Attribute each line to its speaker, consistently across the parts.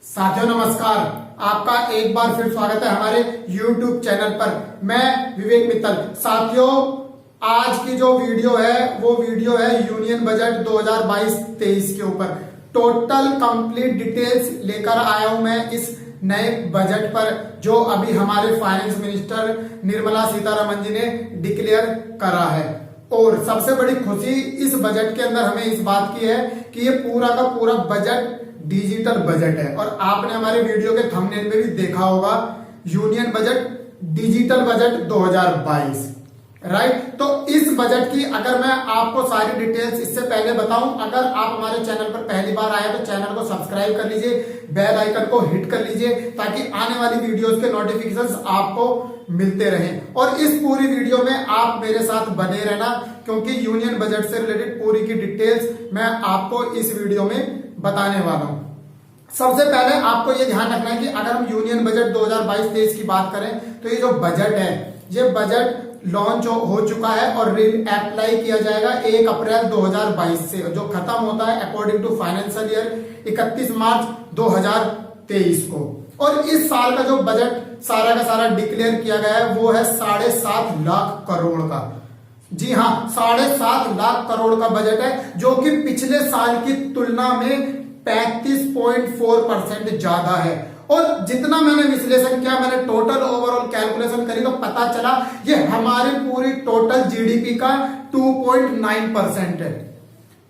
Speaker 1: साथियों नमस्कार। आपका एक बार फिर स्वागत है हमारे YouTube चैनल पर। मैं विवेक मित्तल। साथियों आज की जो वीडियो है वो वीडियो है यूनियन बजट 2022-23 के ऊपर। टोटल कंप्लीट डिटेल्स लेकर आया हूं मैं इस नए बजट पर जो अभी हमारे फाइनेंस मिनिस्टर निर्मला सीतारमण जी ने डिक्लेयर करा है। और सबसे बड़ी खुशी इस बजट के अंदर हमें इस बात की है कि ये पूरा का पूरा बजट डिजिटल बजट है। और आपने हमारे वीडियो के थंबनेल में भी देखा होगा union budget digital budget 2022, right. तो इस बजट की अगर मैं आपको सारी डिटेल्स इससे पहले बताऊं, अगर आप हमारे चैनल पर पहली बार आए तो चैनल को सब्सक्राइब कर लीजिए, बेल आइकन को हिट कर लीजिए ताकि आने वाली वीडियोस के नोटिफिकेशंस आपको मिलते रहें। और इस पूरी वीडियो में आप मेरे साथ बने रहना क्योंकि यूनियन बजट से रिलेटेड पूरी की डिटेल्स मैं आपको इस वीडियो में बताने वाला हूं। सबसे पहले आपको यह ध्यान रखना है कि अगर हम यूनियन बजट 2022-23 की बात करें तो ये जो बजट है ये बजट लॉन्च हो चुका है और अप्लाई किया जाएगा 1 अप्रैल 2022 से, जो खत्म होता है अकॉर्डिंग टू फाइनेंशियल ईयर 31 मार्च 2023 को। और इस साल का जो बजट सारा का सारा डिक्लेयर किया गया है वो है 7.5 लाख करोड़ का। जी हाँ, 7.5 लाख करोड़ का बजट है जो कि पिछले साल की तुलना में 35.4% ज्यादा है। और जितना मैंने विश्लेषण किया, मैंने टोटल ओवरऑल कैलकुलेशन करी तो पता चला ये हमारी पूरी टोटल जीडीपी का 2.9% है।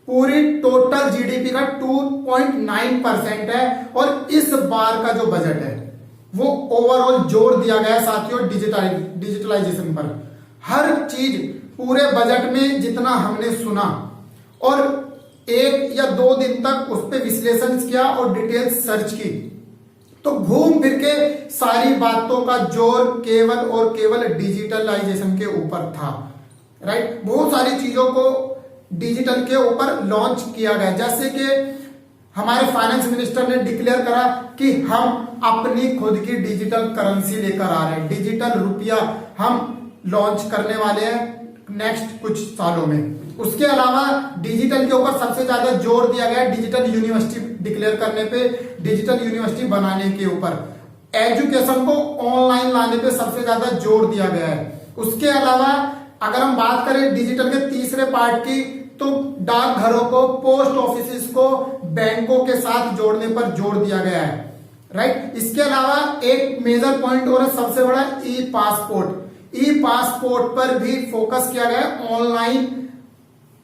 Speaker 1: पूरी टोटल जीडीपी का 2.9% है। और इस बार का जो बजट है वो ओवरऑल जोर दिया गया है साथियों डिजिटलाइजेशन पर। हर चीज पूरे बजट में जितना हमने सुना और 1 या 2 दिन तक उस पर विश्लेषण किया और डिटेल सर्च की तो घूम फिर के सारी बातों का जोर केवल और केवल डिजिटलाइजेशन के ऊपर था, राइट। बहुत सारी चीजों को डिजिटल के ऊपर लॉन्च किया गया, जैसे कि हमारे फाइनेंस मिनिस्टर ने डिक्लेयर करा कि हम अपनी खुद की डिजिटल करेंसी लेकर आ रहे हैं। डिजिटल रुपया हम लॉन्च करने वाले हैं नेक्स्ट कुछ सालों में। उसके अलावा डिजिटल के ऊपर सबसे ज्यादा जोर दिया गया डिजिटल यूनिवर्सिटी डिक्लेयर करने पे, डिजिटल यूनिवर्सिटी बनाने के ऊपर। एजुकेशन को ऑनलाइन लाने पे सबसे ज्यादा जोर दिया गया है। उसके अलावा अगर हम बात करें डिजिटल के तीसरे पार्ट की तो डाकघरों को, पोस्ट ऑफिस को बैंकों के साथ जोड़ने पर जोर दिया गया है, राइट। इसके अलावा एक मेजर पॉइंट और सबसे बड़ा ई पासपोर्ट पर भी फोकस किया गया है, ऑनलाइन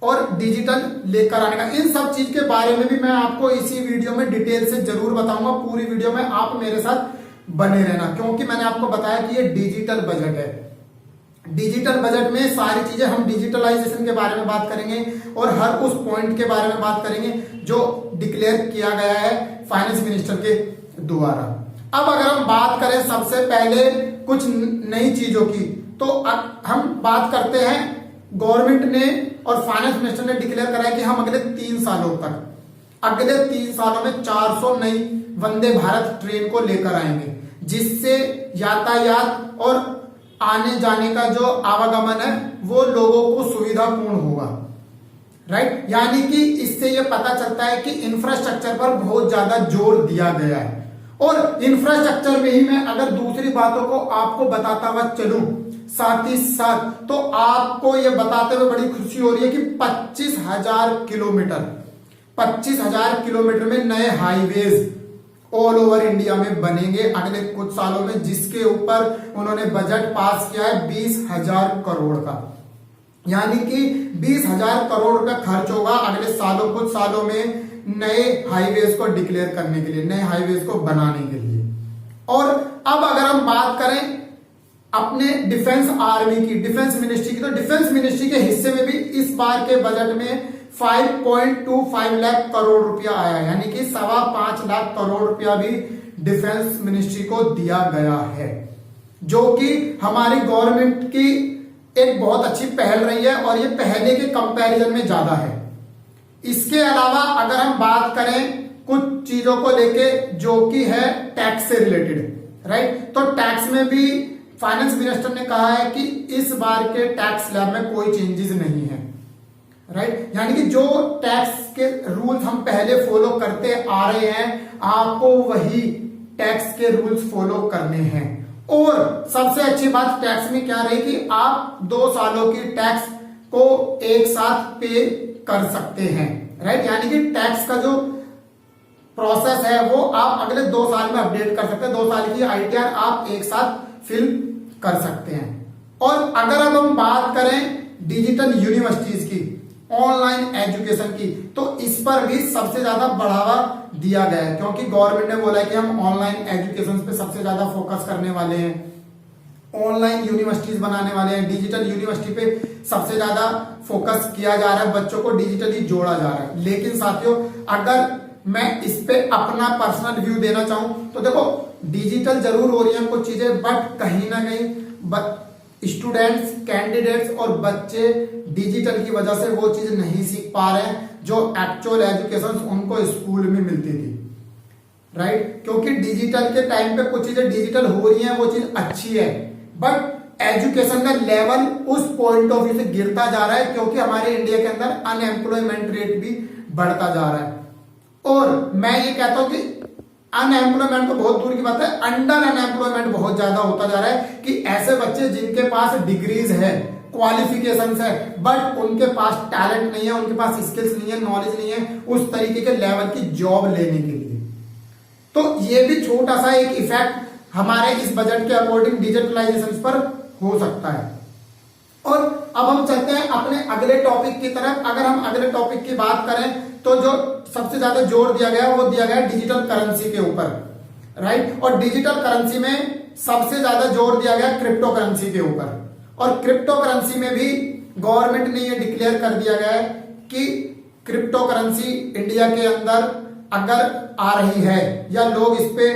Speaker 1: और डिजिटल लेकर आने का। इन सब चीज के बारे में भी मैं आपको इसी वीडियो में डिटेल से जरूर बताऊंगा। पूरी वीडियो में आप मेरे साथ बने रहना क्योंकि मैंने आपको बताया कि ये डिजिटल बजट है। डिजिटल बजट में सारी चीजें हम डिजिटलाइजेशन के बारे में बात करेंगे और हर उस पॉइंट के बारे में बात करेंगे जो डिक्लेयर किया गया है फाइनेंस मिनिस्टर के द्वारा। अब अगर हम बात करें सबसे पहले कुछ नई चीजों की तो हम बात करते हैं गवर्नमेंट ने और फाइनेंस मिनिस्टर ने डिक्लेयर करा है कि हम अगले 3 सालों में 400 नई वंदे भारत ट्रेन को लेकर आएंगे, जिससे यातायात और आने जाने का जो आवागमन है वो लोगों को सुविधापूर्ण होगा, राइट। यानी कि इससे ये पता चलता है कि इंफ्रास्ट्रक्चर पर बहुत ज्यादा जोर दिया गया है। और इंफ्रास्ट्रक्चर में ही मैं अगर दूसरी बातों को आपको बताता हुआ चलूं साथ ही साथ तो आपको यह बताते हुए बड़ी खुशी हो रही है कि 25,000 किलोमीटर में नए हाईवेज ऑल ओवर इंडिया में बनेंगे अगले कुछ सालों में, जिसके ऊपर उन्होंने बजट पास किया है 20,000 करोड़ का। यानी कि 20,000 करोड़ रुपया खर्च होगा अगले कुछ सालों में नए हाईवेज को डिक्लेयर करने के लिए, नए हाईवेज को बनाने के लिए। और अब अगर हम बात करें अपने डिफेंस आर्मी की, डिफेंस मिनिस्ट्री की, तो डिफेंस मिनिस्ट्री के हिस्से में भी इस बार के बजट में 5.25 लाख करोड़ रुपया आया है। यानी कि 5.25 लाख करोड़ रुपया भी डिफेंस मिनिस्ट्री को दिया गया है, जो कि हमारी गवर्नमेंट की एक बहुत अच्छी पहल रही है और ये पहले के कंपैरिजन में ज्यादा है। इसके अलावा अगर हम बात करें कुछ चीजों को लेके जो कि है टैक्स से रिलेटेड, राइट, तो टैक्स में भी फाइनेंस मिनिस्टर ने कहा है कि इस बार के टैक्स स्लैब में कोई चेंजेस नहीं है, राइट। यानी कि जो टैक्स के रूल्स हम पहले फॉलो करते आ रहे हैं, आपको वही टैक्स के रूल्स फॉलो करने हैं। और सबसे अच्छी बात टैक्स में क्या रही कि आप 2 सालों की टैक्स को एक साथ पे कर सकते हैं, राइट। यानी कि टैक्स का जो प्रोसेस है वो आप अगले 2 साल में अपडेट कर सकते हैं। 2 साल की आईटीआर आप एक साथ फिल कर सकते हैं। और अगर अब हम बात करें डिजिटल यूनिवर्सिटीज की, ऑनलाइन एजुकेशन की, तो इस पर भी सबसे ज्यादा बढ़ावा दिया गया है, क्योंकि गवर्नमेंट ने बोला है कि हम ऑनलाइन एजुकेशन पे सबसे ज्यादा फोकस करने वाले हैं, ऑनलाइन यूनिवर्सिटीज बनाने वाले हैं, डिजिटल यूनिवर्सिटी पे सबसे ज्यादा फोकस किया जा रहा है, बच्चों को डिजिटली जोड़ा जा रहा है। लेकिन साथियों, अगर मैं इस पे अपना पर्सनल व्यू देना चाहूं तो देखो, डिजिटल जरूर हो रही है कुछ चीजें, बट कहीं ना कहीं स्टूडेंट्स, कैंडिडेट्स और बच्चे डिजिटल की वजह से वो चीज नहीं सीख पा रहे हैं जो एक्चुअल एजुकेशन उनको स्कूल में मिलती थी, राइट। क्योंकि डिजिटल के टाइम पे कुछ चीजें डिजिटल हो रही हैं, वो चीज अच्छी है, बट एजुकेशन का लेवल उस पॉइंट ऑफ व्यू से गिरता जा रहा है, क्योंकि हमारे इंडिया के अंदर अनएम्प्लॉयमेंट रेट भी बढ़ता जा रहा है। और मैं ये कहता हूं कि अनएम्प्लॉयमेंट तो बहुत दूर की बात है, अंडर अनएम्प्लॉयमेंट बहुत ज्यादा होता जा रहा है कि ऐसे बच्चे जिनके पास डिग्रीज है, क्वालिफिकेशंस है, बट उनके पास टैलेंट नहीं है, उनके पास स्किल्स नहीं है, नॉलेज नहीं है उस तरीके के लेवल की जॉब लेने के लिए। तो ये भी छोटा सा एक इफेक्ट हमारे इस बजट के अकॉर्डिंग डिजिटलाइजेशन पर हो सकता है। और अब हम चलते हैं अपने अगले टॉपिक की तरफ। अगर हम अगले टॉपिक की बात करें तो जो सबसे ज्यादा जोर दिया गया वो दिया गया डिजिटल करेंसी के ऊपर, राइट। और डिजिटल करेंसी में सबसे ज्यादा जोर दिया गया क्रिप्टो करेंसी के ऊपर। और क्रिप्टो करेंसी में भी गवर्नमेंट ने ये डिक्लेयर कर दिया गया है कि क्रिप्टो करेंसी इंडिया के अंदर अगर आ रही है या लोग इस पे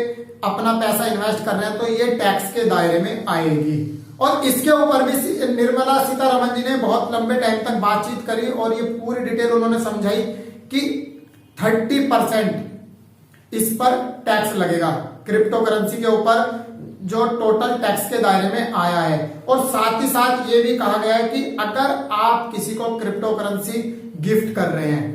Speaker 1: अपना पैसा इन्वेस्ट कर रहे हैं तो ये टैक्स के दायरे में आएगी। और इसके ऊपर भी निर्मला सीतारमण जी ने बहुत लंबे टाइम तक बातचीत करी और ये पूरी डिटेल उन्होंने समझाई कि 30% इस पर टैक्स लगेगा, क्रिप्टो करेंसी के ऊपर जो टोटल टैक्स के दायरे में आया है। और साथ ही साथ ये भी कहा गया है कि अगर आप किसी को क्रिप्टो करेंसी गिफ्ट कर रहे हैं,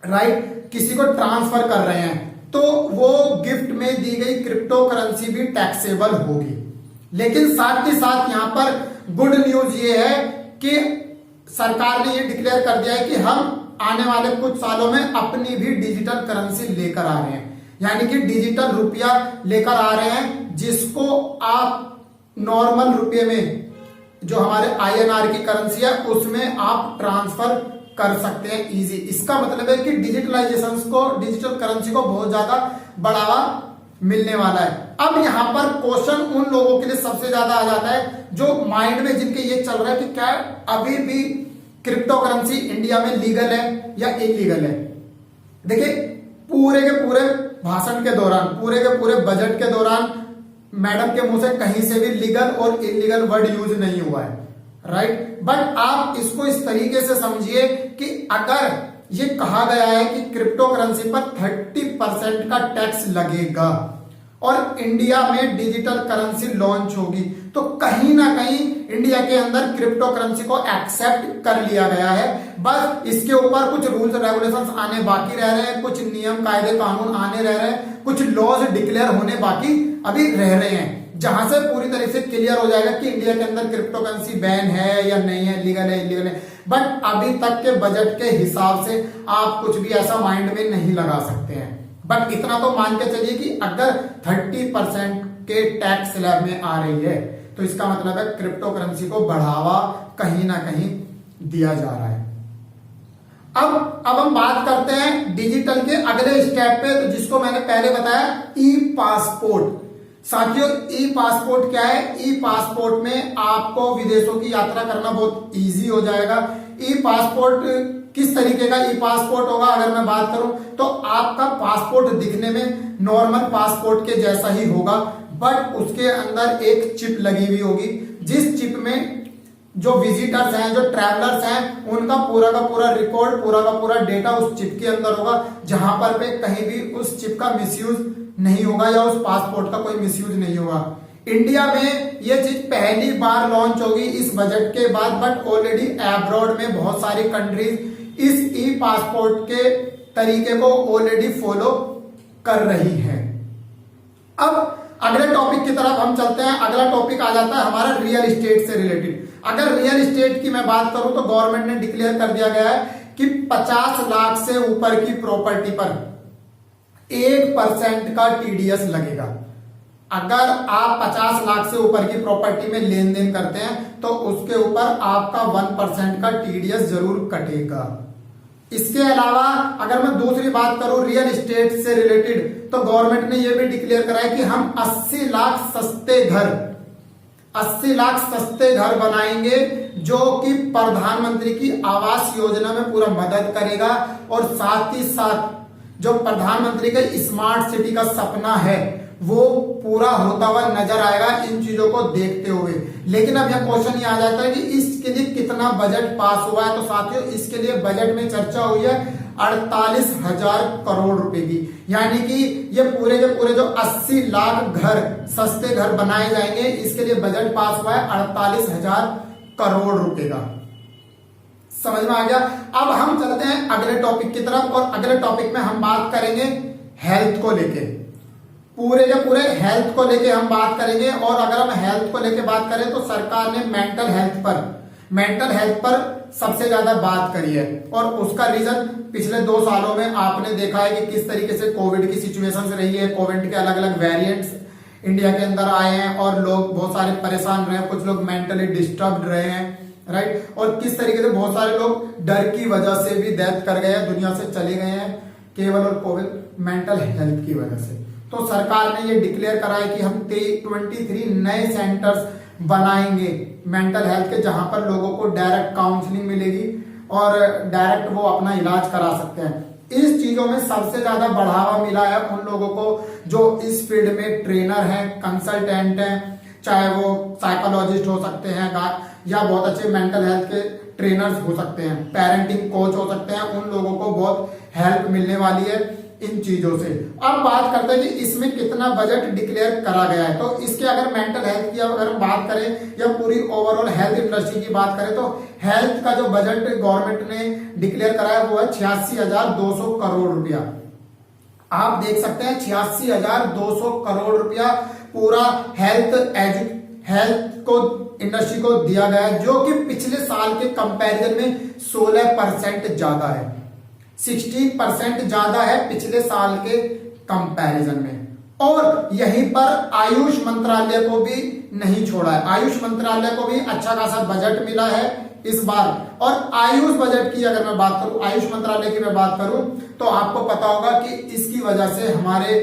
Speaker 1: राइट, किसी को ट्रांसफर कर रहे हैं, तो वो गिफ्ट में दी गई क्रिप्टो करेंसी भी टैक्सेबल होगी। लेकिन साथ ही साथ यहां पर गुड न्यूज ये है कि सरकार ने ये डिक्लेयर कर दिया है कि हम आने वाले कुछ सालों में अपनी भी डिजिटल करेंसी लेकर आ रहे हैं, यानी कि डिजिटल रुपया लेकर आ रहे हैं, जिसको आप नॉर्मल रुपये में जो हमारे INR की करेंसी है उसमें आप ट्रांसफर कर सकते हैं इजी। इसका मतलब है कि डिजिटलाइजेशन को, डिजिटल करेंसी को बहुत ज्यादा बढ़ावा मिलने वाला है। अब यहां पर क्वेश्चन उन लोगों के लिए सबसे ज्यादा आ जाता है जो माइंड में जिनके ये चल रहा है कि क्या अभी भी क्रिप्टो करेंसी इंडिया में लीगल है या इलीगल है। देखिए, पूरे के पूरे भाषण के दौरान, पूरे के पूरे बजट के दौरान मैडम के मुंह से कहीं से भी लीगल और इलीगल वर्ड यूज नहीं हुआ है, राइट। बट आप इसको इस तरीके से समझिए कि अगर ये कहा गया है कि क्रिप्टो करेंसी पर 30% का टैक्स लगेगा और इंडिया में डिजिटल करेंसी लॉन्च होगी, तो कहीं ना कहीं इंडिया के अंदर क्रिप्टो करेंसी को एक्सेप्ट कर लिया गया है। बस इसके ऊपर कुछ रूल्स रेगुलेशंस आने बाकी रह रहे हैं, कुछ नियम कायदे कानून आने रह रहे हैं, कुछ लॉज डिक्लेयर होने बाकी अभी रह रहे हैं, जहां से पूरी तरह से क्लियर हो जाएगा कि इंडिया के अंदर क्रिप्टो करेंसी बैन है या नहीं है, लीगल है इलीगल है। बट अभी तक के बजट के हिसाब से आप कुछ भी ऐसा माइंड में नहीं लगा सकते हैं। बट इतना तो मान के चलिए कि अगर 30% के टैक्स स्लैब में आ रही है तो इसका मतलब है क्रिप्टो करेंसी को बढ़ावा कहीं ना कहीं दिया जा रहा है। अब हम बात करते हैं डिजिटल के अगले स्टेप पे, तो जिसको मैंने पहले बताया, ई पासपोर्ट। साथियों, ई पासपोर्ट क्या है? ई पासपोर्ट में आपको विदेशों की यात्रा करना बहुत इजी हो जाएगा। ई पासपोर्ट किस तरीके का ई पासपोर्ट होगा अगर मैं बात करूं तो आपका पासपोर्ट दिखने में नॉर्मल पासपोर्ट के जैसा ही होगा, बट उसके अंदर एक चिप लगी हुई होगी, जिस चिप में जो विजिटर्स हैं, जो ट्रैवलर्स हैं, उनका पूरा का पूरा रिकॉर्ड, पूरा का पूरा डेटा उस चिप के अंदर होगा, जहां पर पे कहीं भी उस चिप का मिसयूज नहीं होगा या उस पासपोर्ट का कोई मिसयूज नहीं होगा। इंडिया में ये चीज पहली बार लॉन्च होगी इस बजट के बाद, बट ऑलरेडी अब्रॉड में बहुत सारी कंट्रीज इस ई पासपोर्ट के तरीके को ऑलरेडी फॉलो कर रही है। अब अगले टॉपिक की तरफ हम चलते हैं। अगला टॉपिक आ जाता है हमारा रियल एस्टेट से रिलेटेड। अगर रियल एस्टेट की मैं बात करूं तो गवर्नमेंट ने डिक्लेयर कर दिया गया है कि 50 लाख से ऊपर की प्रॉपर्टी पर 1% का टीडीएस लगेगा। अगर आप 50 लाख से ऊपर की प्रॉपर्टी में लेन देन करते हैं तो उसके ऊपर आपका 1% का टीडीएस जरूर कटेगा। इसके अलावा अगर मैं दूसरी बात करूं रियल एस्टेट से रिलेटेड, तो गवर्नमेंट ने यह भी डिक्लेयर करा है कि हम 80 लाख सस्ते घर बनाएंगे, जो कि प्रधानमंत्री की आवास योजना में पूरा मदद करेगा। और साथ ही साथ जो प्रधानमंत्री का स्मार्ट सिटी का सपना है वो पूरा होता हुआ नजर आएगा इन चीजों को देखते हुए। लेकिन अब यह क्वेश्चन ये आ जाता है कि इसके लिए कितना बजट पास हुआ है। तो साथियों, इसके लिए बजट में चर्चा हुई है 48,000 करोड़ रुपए की, यानी कि ये पूरे के पूरे जो 80 लाख घर, सस्ते घर बनाए जाएंगे, इसके लिए बजट पास हुआ है 48,000 करोड़ रुपए का। समझ में आ गया। अब हम चलते हैं अगले टॉपिक की तरफ, और अगले टॉपिक में हम बात करेंगे हेल्थ को लेके। पूरे के पूरे हेल्थ को लेके हम बात करेंगे। और अगर हम हेल्थ को लेके बात करें तो सरकार ने मेंटल हेल्थ पर सबसे ज्यादा बात करी है। और उसका रीजन पिछले 2 सालों में आपने देखा है कि किस तरीके से कोविड की सिचुएशन रही है। कोविड के अलग अलग वेरिएंट्स इंडिया के अंदर आए हैं और लोग बहुत सारे परेशान रहे हैं, कुछ लोग मेंटली डिस्टर्ब रहे हैं, राइट। और किस तरीके से बहुत सारे लोग डर की वजह से भी डेथ कर गए हैं, दुनिया से चले गए हैं, केवल और कोविड मेंटल हेल्थ की वजह से। तो सरकार ने ये डिक्लेयर करा है कि हम 23 नए सेंटर्स बनाएंगे मेंटल हेल्थ के, जहां पर लोगों को डायरेक्ट काउंसलिंग मिलेगी और डायरेक्ट वो अपना इलाज करा सकते हैं। इस चीजों में सबसे ज्यादा बढ़ावा मिला है उन लोगों को जो इस फील्ड में ट्रेनर हैं, कंसल्टेंट हैं, चाहे वो साइकोलॉजिस्ट हो सकते हैं या बहुत अच्छे मेंटल हेल्थ के ट्रेनर्स हो सकते हैं, पेरेंटिंग कोच हो सकते हैं। उन लोगों को बहुत हेल्प मिलने वाली है इन चीजों से। अब बात करते हैं कि इसमें कितना बजट डिक्लेयर करा गया है। तो इसके अगर मेंटल हेल्थ की अगर हम बात करें या पूरी ओवरऑल हेल्थ इंडस्ट्री की बात करें तो हेल्थ का जो बजट गवर्नमेंट ने डिक्लेयर करा है वो है 86,200 करोड़ रुपया। आप देख सकते हैं 86,200 करोड़ रुपया पूरा हेल्थ को इंडस्ट्री को दिया गया है, जो कि पिछले साल के कंपैरिजन में 16% ज्यादा है, 16% ज्यादा है पिछले साल के कंपैरिजन में। और यहीं पर आयुष मंत्रालय को भी नहीं छोड़ा है, आयुष मंत्रालय को भी अच्छा खासा बजट मिला है इस बार। और आयुष बजट की अगर मैं बात करूं, आयुष मंत्रालय की मैं बात करूं, तो आपको पता होगा कि इसकी वजह से हमारे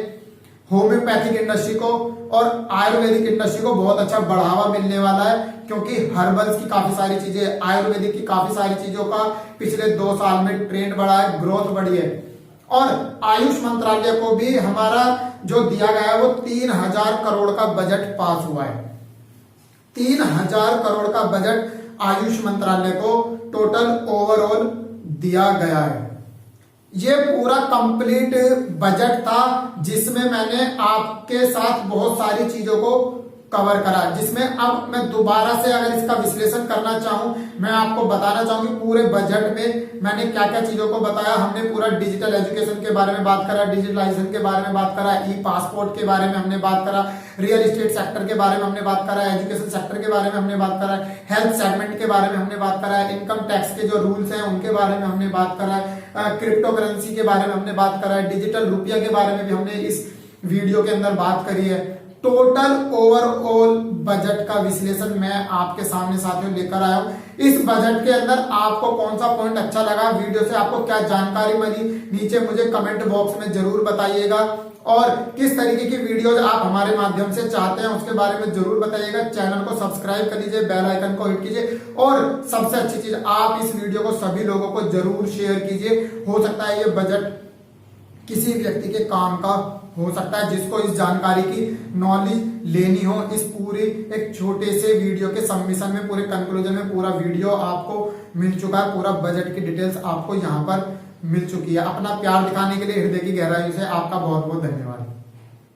Speaker 1: होम्योपैथिक इंडस्ट्री को और आयुर्वेदिक इंडस्ट्री को बहुत अच्छा बढ़ावा मिलने वाला है, क्योंकि हर्बल्स की काफी सारी चीजें, आयुर्वेदिक की काफी सारी चीजों का पिछले 2 साल में ट्रेंड बढ़ा है, ग्रोथ बढ़ी है। और आयुष मंत्रालय को भी हमारा जो दिया गया है वो 3,000 करोड़ का बजट पास हुआ है। 3,000 करोड़ का बजट आयुष मंत्रालय को टोटल ओवरऑल दिया गया है। ये पूरा कंप्लीट बजट था जिसमें मैंने आपके साथ बहुत सारी चीजों को कवर करा, जिसमें अब मैं दोबारा से अगर इसका विश्लेषण करना चाहूं, मैं आपको बताना चाहूंगी पूरे बजट में मैंने क्या क्या चीजों को बताया। हमने पूरा डिजिटल एजुकेशन के बारे में बात करा, डिजिटलाइजेशन के बारे में बात करा, ई पासपोर्ट के बारे में हमने बात करा, रियल एस्टेट सेक्टर के बारे में हमने बात करा, एजुकेशन सेक्टर के बारे में हमने बात करा, हेल्थ सेगमेंट के बारे में हमने बात करा, इनकम टैक्स के जो रूल्स हैं उनके बारे में हमने बात करा, क्रिप्टो करेंसी के बारे में हमने बात करा, डिजिटल रुपया के बारे में भी हमने इस वीडियो के अंदर बात करी है। टोटल ओवरऑल बजट का विश्लेषण मैं आपके सामने साथियों लेकर आया हूं। इस बजट के अंदर आपको कौन सा पॉइंट अच्छा लगा, वीडियो से आपको क्या जानकारी मिली, नीचे मुझे कमेंट बॉक्स में जरूर बताइएगा। और किस तरीके की वीडियोज आप हमारे माध्यम से चाहते हैं उसके बारे में जरूर बताइएगा। चैनल को सब्सक्राइब कर लीजिए, बेल आइकन को हिट कीजिए, और सबसे अच्छी चीज आप इस वीडियो को सभी लोगों को जरूर शेयर कीजिए। हो सकता है ये बजट किसी व्यक्ति के काम का हो सकता है जिसको इस जानकारी की नॉलेज लेनी हो। इस पूरी एक छोटे से वीडियो के सबमिशन में, पूरे कंक्लूजन में पूरा वीडियो आपको मिल चुका है, पूरा बजट की डिटेल्स आपको यहाँ पर मिल चुकी है। अपना प्यार दिखाने के लिए हृदय की गहराई से आपका बहुत बहुत धन्यवाद।